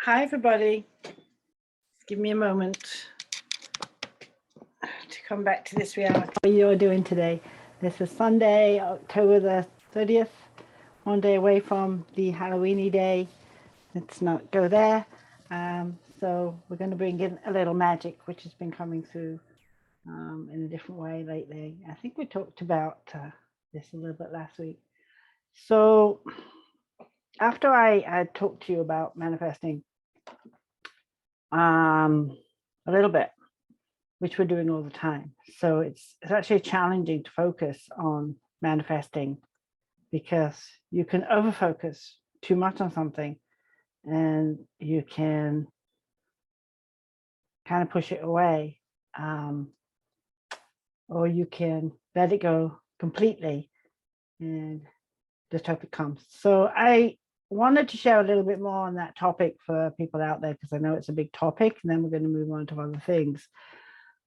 Hi, everybody. Give me a moment to come back to this reality. What you're doing today. This is Sunday, October the 30th, one day away from the Halloweeny day. Let's not go there. So we're going to bring in a little magic, which has been coming through in a different way lately. I think we talked about this a little bit last week. So after I talked to you about manifesting a little bit, which we're doing all the time. So it's actually challenging to focus on manifesting because you can overfocus too much on something and you can kind of push it away, or you can let it go completely and just hope it comes. So I wanted to share a little bit more on that topic for people out there because I know it's a big topic, and then we're going to move on to other things.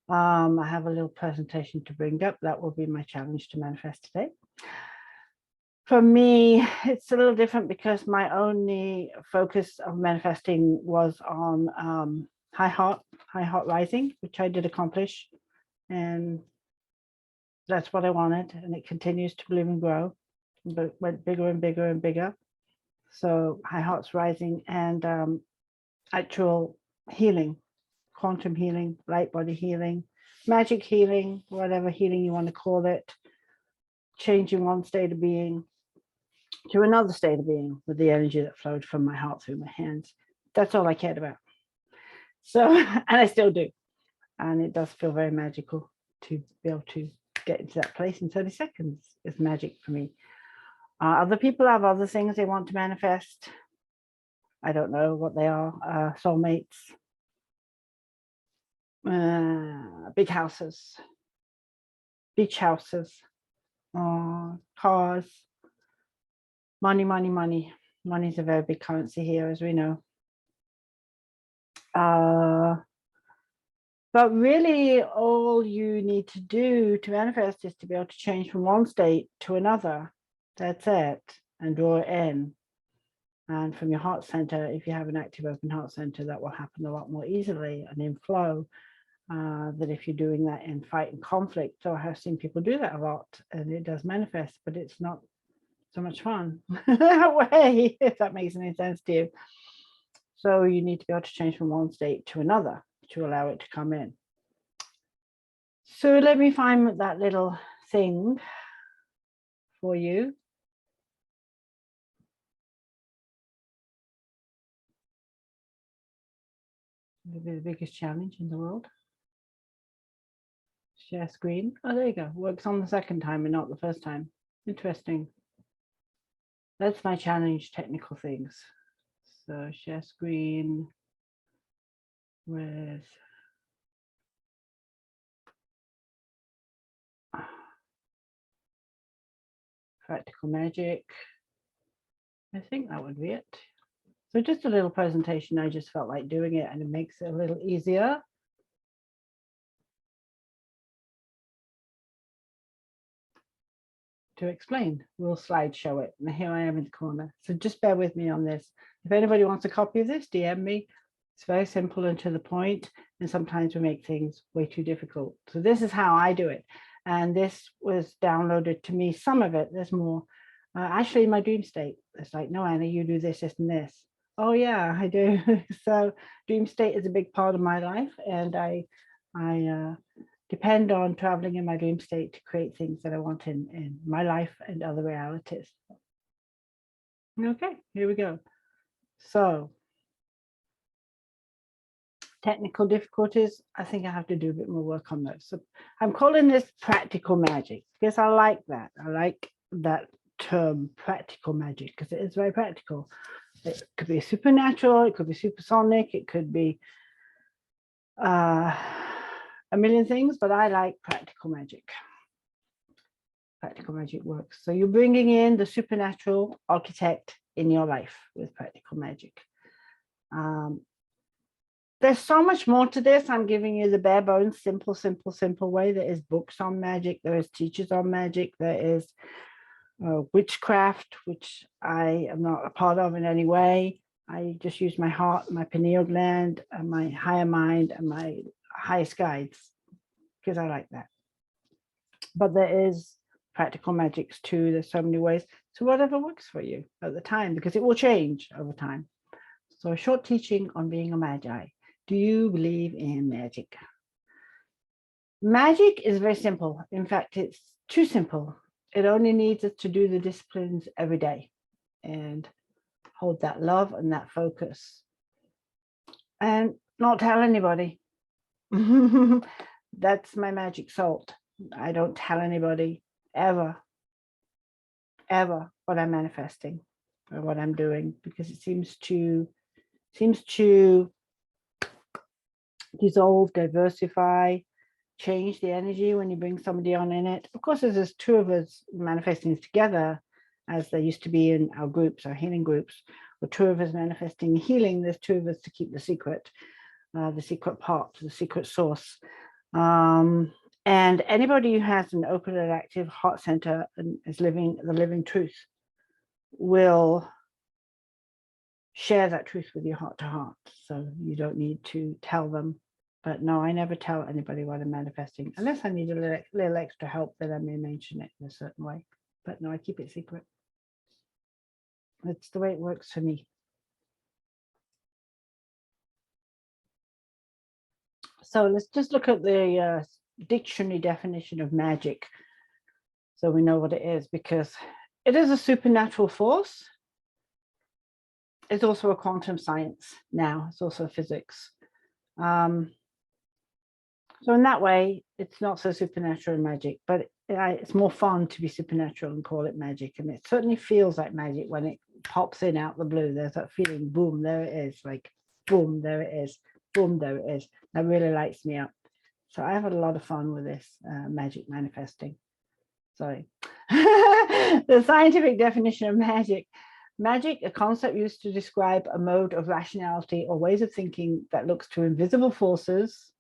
I have a little presentation to bring up. That will be my challenge to manifest today. For me, it's a little different because my only focus of manifesting was on high heart rising, which I did accomplish. And that's what I wanted. And it continues to bloom and grow, but went bigger and bigger and bigger. So high heart's rising and actual healing, quantum healing, light body healing, magic healing, whatever healing you want to call it, changing one state of being to another state of being with the energy that flowed from my heart through my hands. That's all I cared about. So, and I still do. And it does feel very magical to be able to get into that place in 30 seconds. It's magic for me. Other people have other things they want to manifest. I don't know what they are. Soulmates, big houses, beach houses, cars, money. Money is a very big currency here, as we know. But really, all you need to do to manifest is to be able to change from one state to another. That's it, and draw it in. And from your heart center, if you have an active open heart center, that will happen a lot more easily and in flow than if you're doing that in fight and conflict. So I have seen people do that a lot, and it does manifest, but it's not so much fun that way, if that makes any sense to you. So you need to be able to change from one state to another to allow it to come in. So let me find that little thing for you. Maybe the biggest challenge in the world. Share screen. Oh, there you go. Works on the second time and not the first time. Interesting. That's my challenge, technical things. So share screen with practical magic. I think that would be it. So just a little presentation. I just felt like doing it, and it makes it a little easier. To explain. We'll slideshow it. And here I am in the corner. So just bear with me on this. If anybody wants a copy of this, DM me. It's very simple and to the point. And sometimes we make things way too difficult. So this is how I do it. And this was downloaded to me. Some of it, there's more. Actually, in my dream state, it's like, no, Anna, you do this, this, and this. Oh, yeah, I do. So dream state is a big part of my life. And I depend on traveling in my dream state to create things that I want in my life and other realities. Okay, here we go. So, technical difficulties, I think I have to do a bit more work on those. So I'm calling this practical magic because I like that. I like that term, practical magic, because it is very practical. It could be supernatural, it could be supersonic, it could be a million things, but I like practical magic. Practical magic works. So you're bringing in the supernatural architect in your life with practical magic. There's so much more to this. I'm giving you the bare bones, simple way. There is books on magic. There is teachers on magic. There is witchcraft, which I am not a part of in any way. I just use my heart, my pineal gland, and my higher mind, and my highest guides, because I like that. But there is practical magics too. There's so many ways. So whatever works for you at the time, because it will change over time. So a short teaching on being a magi. Do you believe in magic? Magic is very simple. In fact, it's too simple. It only needs us to do the disciplines every day and hold that love and that focus and not tell anybody. That's my magic salt. I don't tell anybody ever what I'm manifesting or what I'm doing, because it seems to dissolve, diversify, change the energy when you bring somebody on in it. Of course, there's two of us manifesting together, as there used to be in our groups, our healing groups, or two of us manifesting healing. There's two of us to keep the secret part, the secret source. And anybody who has an open and active heart center and is living the living truth will share that truth with you heart to heart. So you don't need to tell them. But no, I never tell anybody what I'm manifesting, unless I need a little extra help, then I may mention it in a certain way. But no, I keep it secret. That's the way it works for me. So let's just look at the dictionary definition of magic, so we know what it is, because it is a supernatural force. It's also a quantum science now. It's also physics. So in that way, it's not so supernatural and magic, but it's more fun to be supernatural and call it magic. And it certainly feels like magic when it pops in out the blue. There's that feeling, boom, there it is, like, boom, there it is, boom, there it is. That really lights me up. So I have had a lot of fun with this magic manifesting. Sorry. The scientific definition of magic. Magic, a concept used to describe a mode of rationality or ways of thinking that looks to invisible forces.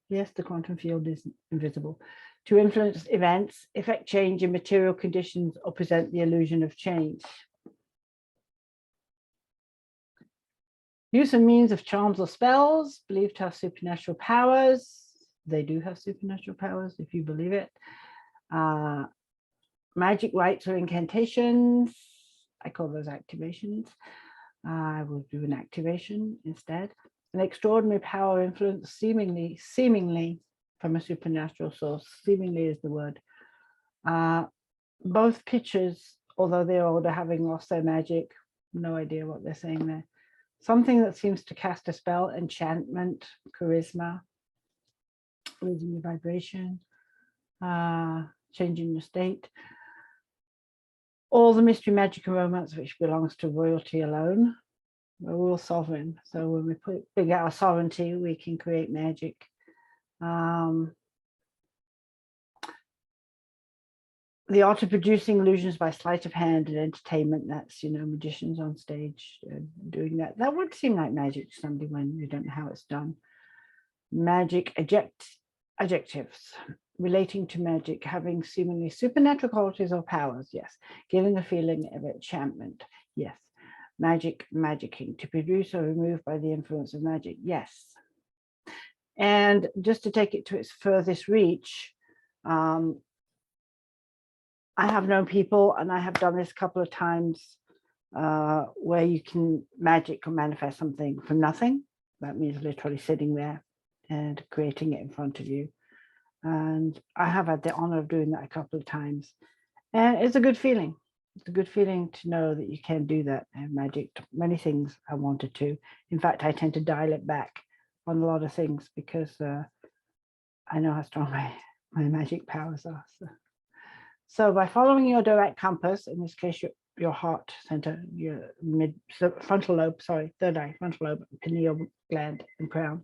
Yes, the quantum field is invisible, to influence events, effect change in material conditions, or present the illusion of change. Use and means of charms or spells, believed to have supernatural powers. They do have supernatural powers, if you believe it. Magic rites or incantations. I call those activations. I will do an activation instead. An extraordinary power influence, seemingly from a supernatural source. Seemingly is the word. Both pictures, although they're older, having lost their magic, no idea what they're saying there. Something that seems to cast a spell, enchantment, charisma, raising your vibration, changing your state. All the mystery, magic, and romance which belongs to royalty alone. We're all sovereign. So when we bring out our sovereignty, we can create magic. The art of producing illusions by sleight of hand and entertainment, that's, magicians on stage doing that. That would seem like magic to somebody when you don't know how it's done. Magic adjectives relating to magic, having seemingly supernatural qualities or powers, yes. Giving a feeling of enchantment, yes. Magicking, to produce or remove by the influence of magic, yes. And just to take it to its furthest reach, I have known people, and I have done this a couple of times, where you can magic or manifest something from nothing. That means literally sitting there and creating it in front of you. And I have had the honor of doing that a couple of times. And it's a good feeling. It's a good feeling to know that you can do that. I have magicked many things I wanted to. In fact, I tend to dial it back on a lot of things because I know how strong my magic powers are. So by following your direct compass, in this case, your heart center, your frontal lobe, third eye, frontal lobe, pineal gland, and crown,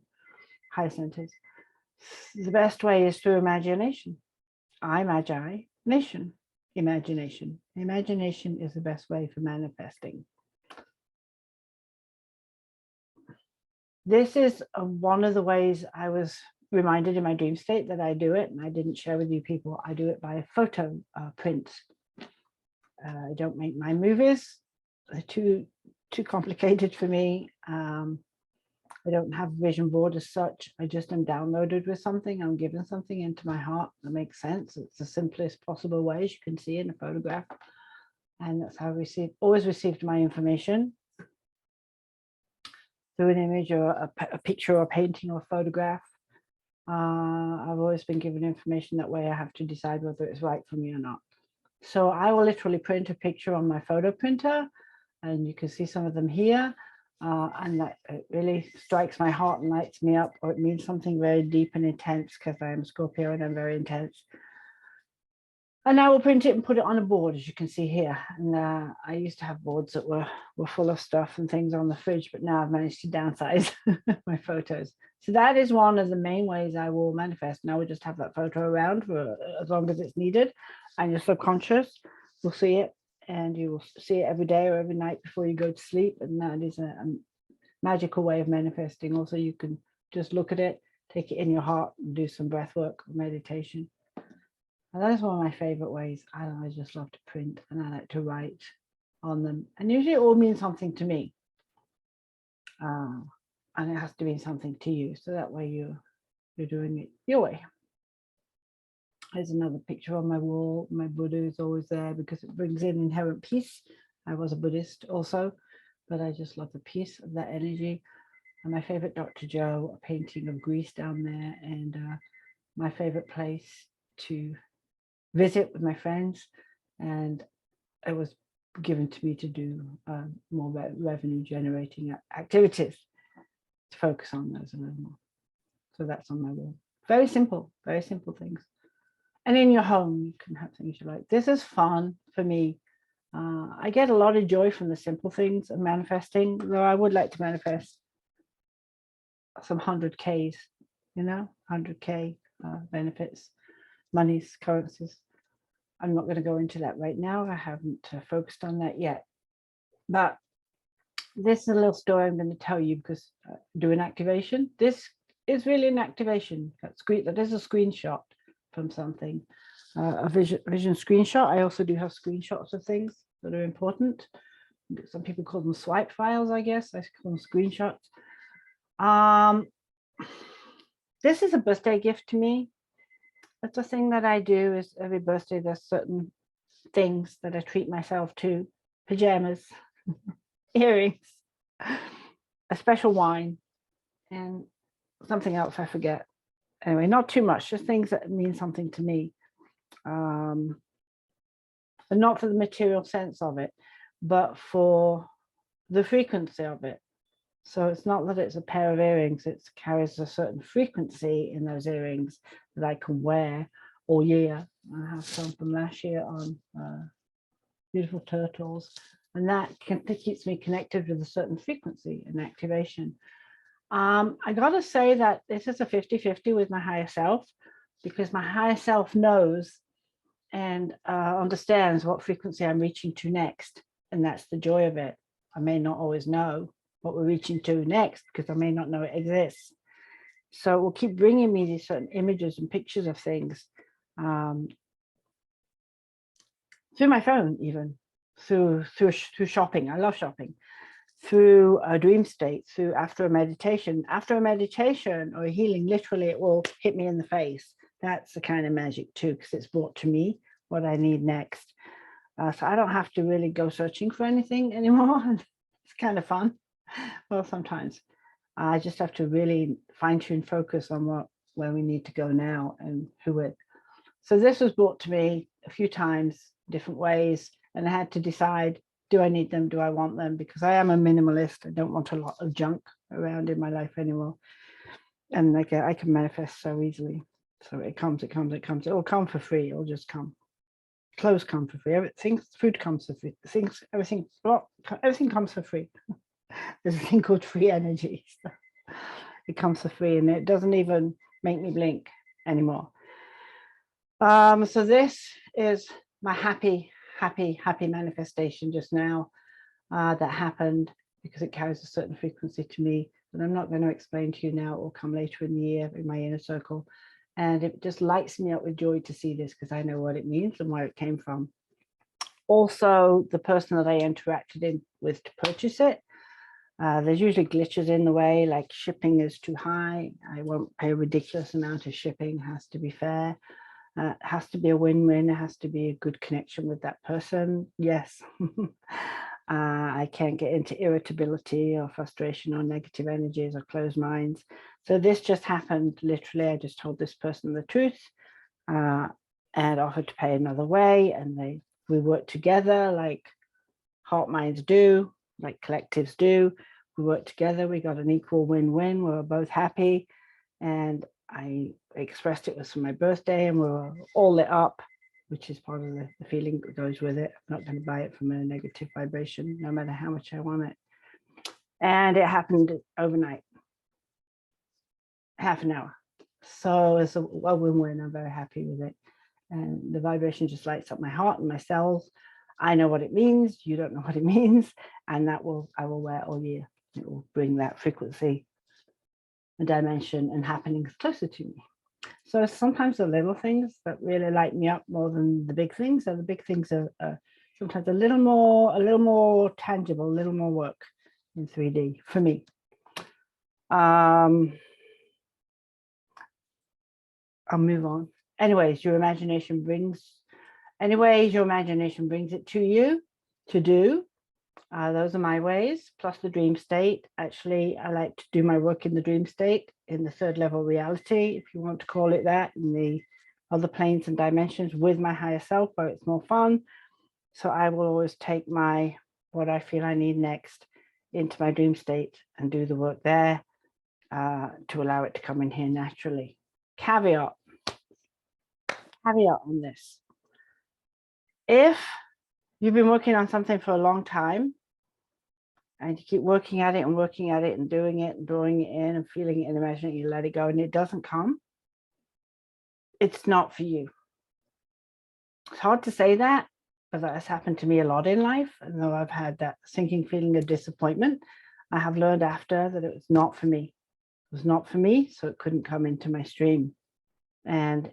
high centers, the best way is through imagination. I magi, nation, imagination. Imagination is the best way for manifesting. This is one of the ways I was reminded in my dream state that I do it, and I didn't share with you people. I do it by photo prints. I don't make my movies. The two too complicated for me. I don't have a vision board as such. I just am downloaded with something. I'm given something into my heart that makes sense. It's the simplest possible way, as you can see in a photograph. And that's how I always received my information, through an image or a picture or a painting or a photograph. I've always been given information that way. I have to decide whether it's right for me or not. So I will literally print a picture on my photo printer, and you can see some of them here. And that it really strikes my heart and lights me up, or it means something very deep and intense, because I am Scorpio and I'm very intense. And I will print it and put it on a board, as you can see here. And I used to have boards that were full of stuff and things on the fridge, but now I've managed to downsize my photos. So that is one of the main ways I will manifest. And I will just have that photo around for as long as it's needed. And your subconscious will see it, and you will see it every day or every night before you go to sleep. And that is a magical way of manifesting. Also, you can just look at it, take it in your heart, and do some breath work or meditation. And that is one of my favorite ways. I just love to print, and I like to write on them. And usually it all means something to me. And it has to mean something to you. So that way you're doing it your way. There's another picture on my wall. My Buddha is always there because it brings in inherent peace. I was a Buddhist also, but I just love the peace of that energy. And my favorite Dr. Joe, a painting of Greece down there, and my favorite place to visit with my friends. And it was given to me to do more revenue generating activities, to focus on those a little more. So that's on my wall. Very simple things. And in your home, you can have things you like. This is fun for me. I get a lot of joy from the simple things of manifesting, though I would like to manifest some 100Ks, 100K benefits, monies, currencies. I'm not going to go into that right now. I haven't focused on that yet. But this is a little story I'm going to tell you, because do an activation. This is really an activation. That is a screenshot from something, a vision screenshot. I also do have screenshots of things that are important. Some people call them swipe files, I guess. I call them screenshots. This is a birthday gift to me. That's a thing that I do, is every birthday there's certain things that I treat myself to. Pajamas, earrings, a special wine, and something else I forget. Anyway, not too much, just things that mean something to me. And not for the material sense of it, but for the frequency of it. So it's not that it's a pair of earrings, it carries a certain frequency in those earrings that I can wear all year. I have some from last year on, beautiful turtles, and that keeps me connected with a certain frequency and activation. I gotta say that this is a 50-50 with my higher self, because my higher self knows and understands what frequency I'm reaching to next. And that's the joy of it. I may not always know what we're reaching to next, because I may not know it exists. So it will keep bringing me these certain images and pictures of things through my phone, even through shopping. I love shopping. Through a dream state, through after a meditation or a healing, literally it will hit me in the face. That's the kind of magic too, because it's brought to me what I need next. So I don't have to really go searching for anything anymore. It's kind of fun. Well, sometimes I just have to really fine-tune focus on where we need to go now and who it. So this was brought to me a few times, different ways, and I had to decide, do I need them? Do I want them? Because I am a minimalist. I don't want a lot of junk around in my life anymore. And I can manifest so easily. So it comes. It will come for free. It'll just come. Clothes come for free. Everything, food comes for free. Everything comes for free. There's a thing called free energy. So it comes for free, and it doesn't even make me blink anymore. So this is my happy manifestation just now that happened, because it carries a certain frequency to me that I'm not going to explain to you now. It will come later in the year in my inner circle. And it just lights me up with joy to see this, because I know what it means and where it came from. Also the person that I interacted with to purchase it. There's usually glitches in the way, like shipping is too high. I won't pay a ridiculous amount of shipping, has to be fair. It has to be a win-win. It has to be a good connection with that person. Yes. I can't get into irritability or frustration or negative energies or closed minds. So this just happened literally. I just told this person the truth and offered to pay another way, and we worked together like heart minds do, like collectives do. We worked together. We got an equal win-win. We were both happy, and I expressed it was for my birthday, and we were all lit up, which is part of the feeling that goes with it. I'm not going to buy it from a negative vibration, no matter how much I want it. And it happened overnight, half an hour. So it's a win-win. I'm very happy with it. And the vibration just lights up my heart and my cells. I know what it means. You don't know what it means. And I will wear it all year. It will bring that frequency and dimension and happenings closer to me. So sometimes the little things that really light me up more than the big things. So the big things are sometimes a little more tangible, a little more work in 3D for me. I'll move on. Anyways, your imagination brings it to you to do. Those are my ways, plus the dream state. Actually, I like to do my work in the dream state, in the third level reality, if you want to call it that, in the other planes and dimensions with my higher self, where it's more fun. So I will always take what I feel I need next into my dream state and do the work there to allow it to come in here naturally. Caveat on this. If you've been working on something for a long time and you keep working at it and doing it and drawing it in and feeling it and imagining it, you let it go and it doesn't come, it's not for you. It's hard to say that, but that has happened to me a lot in life. And though I've had that sinking feeling of disappointment, I have learned after that it was not for me. It was not for me, so it couldn't come into my stream. And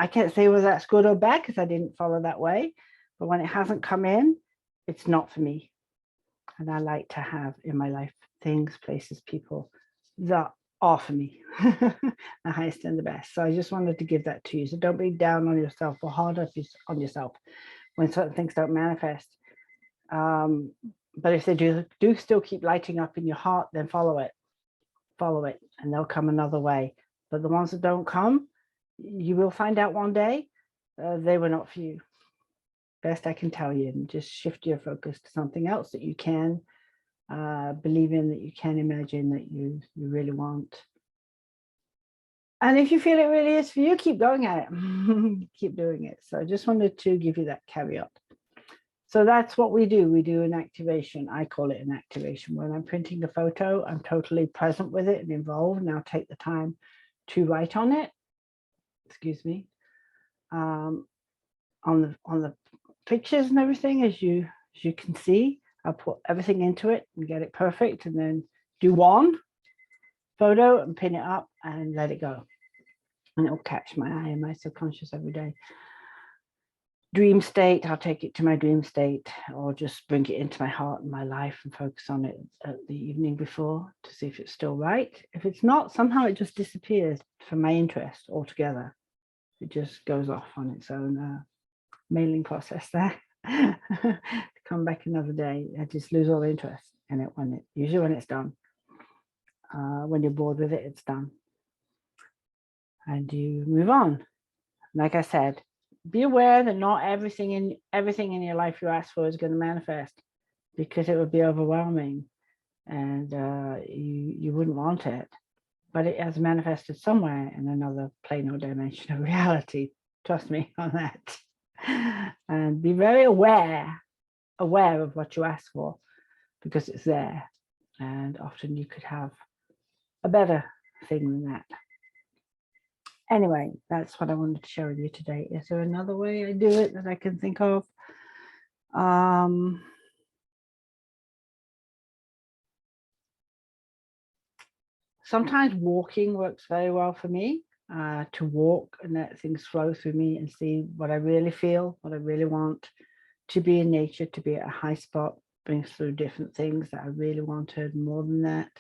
I can't say whether that's good or bad because I didn't follow that way. But when it hasn't come in, it's not for me. And I like to have in my life things, places, people that are for me, the highest and the best. So I just wanted to give that to you. So don't be down on yourself or hard on yourself when certain things don't manifest. But if they do still keep lighting up in your heart, then follow it, and they'll come another way. But the ones that don't come, you will find out one day they were not for you. Best I can tell you, and just shift your focus to something else that you can believe in, that you can imagine, that you really want. And if you feel it really is for you, keep going at it. Keep doing it. So I just wanted to give you that caveat. So that's what we do. We do an activation. I call it an activation. When I'm printing a photo, I'm totally present with it and involved, and I'll take the time to write on it. Excuse me. On the pictures and everything, as you can see, I'll put everything into it and get it perfect, and then do one photo and pin it up and let it go, and it will catch my eye and my subconscious every day. Dream state, I'll take it to my dream state, or just bring it into my heart and my life and focus on it at the evening before to see if it's still right. If it's not, somehow it just disappears from my interest altogether. It just goes off on its own mailing process there. To come back another day, I just lose all interest in it usually when it's done. When you're bored with it, it's done, and you move on. Like I said, be aware that not everything in your life you ask for is going to manifest, because it would be overwhelming, and you wouldn't want it. But it has manifested somewhere in another plane or dimension of reality. Trust me on that. And be very aware of what you ask for, because it's there, and often you could have a better thing than that. Anyway, that's what I wanted to share with you today. Is there another way I do it that I can think of? Sometimes walking works very well for me, to walk and let things flow through me and see what I really feel, what I really want, to be in nature, to be at a high spot, brings through different things that I really wanted more than that.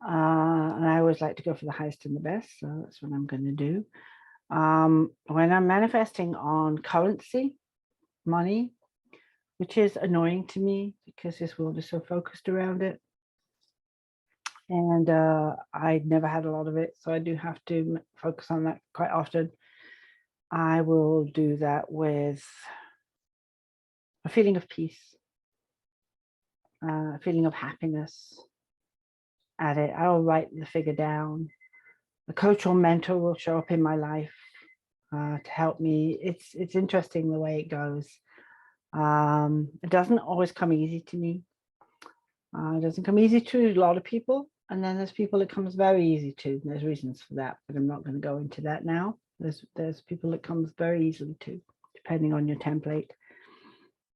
And I always like to go for the highest and the best, so that's what I'm going to do. When I'm manifesting on currency, money, which is annoying to me because this world is so focused around it. And I never had a lot of it, so I do have to focus on that quite often. I will do that with a feeling of peace, a feeling of happiness at it. I'll write the figure down. A coach or mentor will show up in my life to help me. It's interesting the way it goes. It doesn't always come easy to me. It doesn't come easy to a lot of people. And then there's people it comes very easy to. There's reasons for that, but I'm not going to go into that now. There's people it comes very easily to, depending on your template.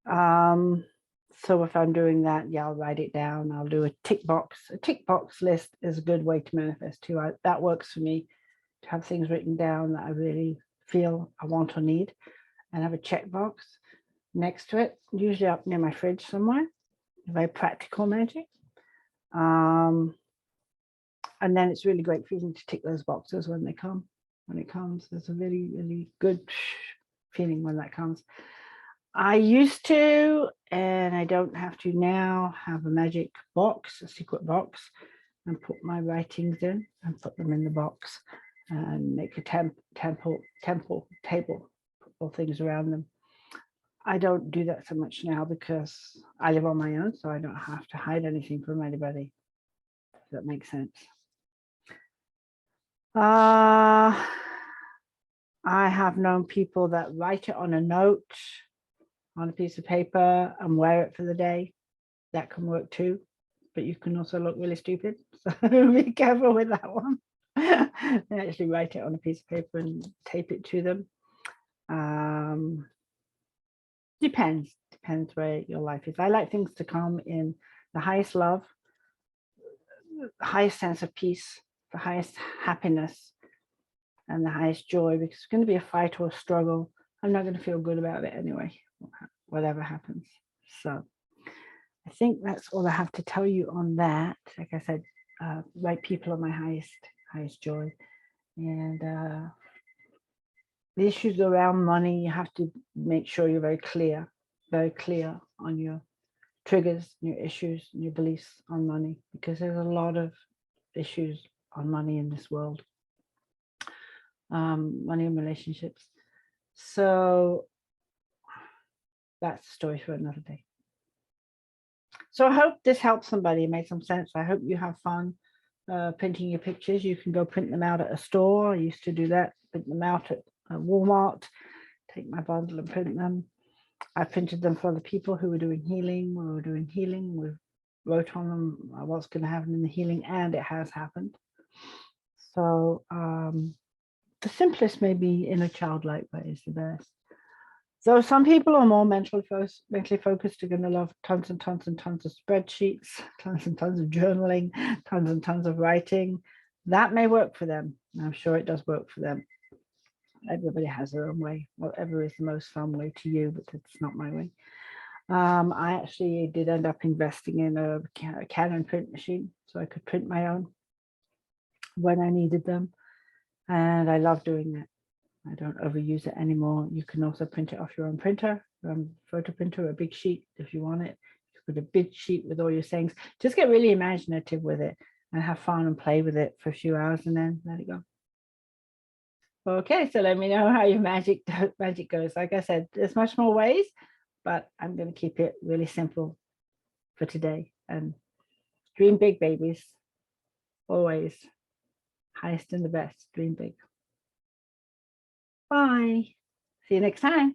So if I'm doing that, yeah, I'll write it down. I'll do a tick box. A tick box list is a good way to manifest too. That works for me, to have things written down that I really feel I want or need, and have a check box next to it, usually up near my fridge somewhere. Very practical magic. And then it's really great feeling to tick those boxes when they come. When it comes, there's a really, really good feeling when that comes. I used to, and I don't have to now, have a magic box, a secret box, and put my writings in and put them in the box and make a table, put all things around them. I don't do that so much now because I live on my own, so I don't have to hide anything from anybody. If that makes sense. I have known people that write it on a note, on a piece of paper, and wear it for the day. That can work too, but you can also look really stupid, so be careful with that one. They actually write it on a piece of paper and tape it to them. Depends where your life is. I like things to come in the highest love, the highest sense of peace, the highest happiness, and the highest joy, because it's going to be a fight or a struggle. I'm not going to feel good about it anyway, whatever happens. So I think that's all I have to tell you on that. Like I said, right people are my highest joy. And the issues around money, you have to make sure you're very clear on your triggers, your issues, and your beliefs on money, because there's a lot of issues on money in this world. Money and relationships. So that's a story for another day. So I hope this helps somebody, made some sense. I hope you have fun printing your pictures. You can go print them out at a store. I used to do that, print them out at Walmart, take my bundle and print them. I printed them for the people who were doing healing. We were doing healing. We wrote on them what's going to happen in the healing, and it has happened. So the simplest, maybe in a childlike way, is the best. So some people are more mentally focused, are going to love tons and tons and tons of spreadsheets, tons and tons of journaling, tons and tons of writing. That may work for them. I'm sure it does work for them. Everybody has their own way, whatever is the most fun way to you, but it's not my way. I actually did end up investing in a Canon print machine, so I could print my own when I needed them. And I love doing that. I don't overuse it anymore. You can also print it off your own printer, photo printer, a big sheet if you want it. You put a big sheet with all your sayings. Just get really imaginative with it and have fun and play with it for a few hours and then let it go. Okay, so let me know how your magic goes. Like I said, there's much more ways, but I'm going to keep it really simple for today. And dream big, babies. Always. Highest and the best. Dream big. Bye. See you next time.